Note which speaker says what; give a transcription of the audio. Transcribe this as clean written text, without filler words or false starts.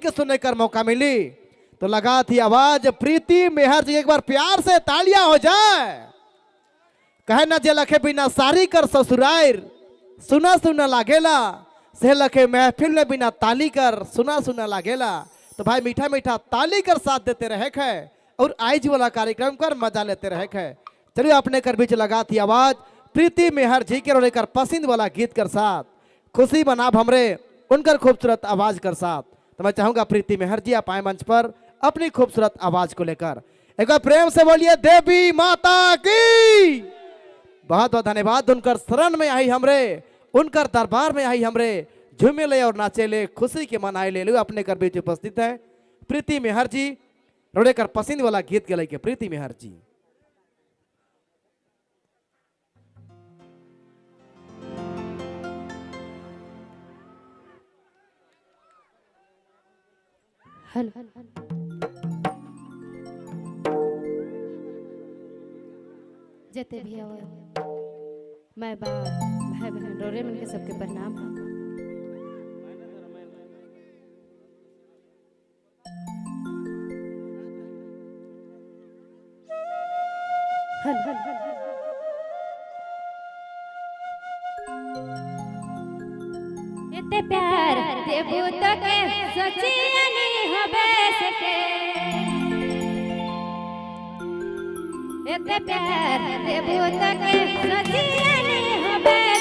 Speaker 1: के सुनने का मौका मिली तो लगा थी आवाज प्रीति मेहर जी, एक बार प्यार से तालियां हो जाए। कहे ना जे लखे बिना सारी कर ससुरार, सुना सुना लागेला, से लखे महफिल में बिना ताली कर सुना सुना लागेला। तो भाई मीठा मीठा ताली कर साथ देते रहे है और आज वाला कार्यक्रम कर मजा लेते रहे है। चलिए अपने कर बीच लगा थी आवाज प्रीति मेहर जी के लेकर पसंद वाला गीत कर साथ खुशी मनाब हमरे उनकर खूबसूरत आवाज कर साथ। तो मैं चाहूंगा प्रीति मेहर जी आप आए मंच पर अपनी खूबसूरत आवाज को लेकर एक बार प्रेम से बोलिए देवी माता की। बहुत बहुत धन्यवाद। उनकर शरण में आई हमरे, उनकर दरबार में आई हमरे, झूमे ले और नाचे ले, खुशी के मनाए ले लो। अपने कर बीच उपस्थित है प्रीति मेहर जी, रोड़ेकर पसंद वाला गीत के लेके प्रीति मेहर जी।
Speaker 2: जते भी आवे मैं बाप भाई बहन रोरे मन के सबके प्रणाम है। इतने प्यार देबू तो के सोचिया नहीं होबे सके, इतने प्यार देबू तो के सोचिया नहीं होबे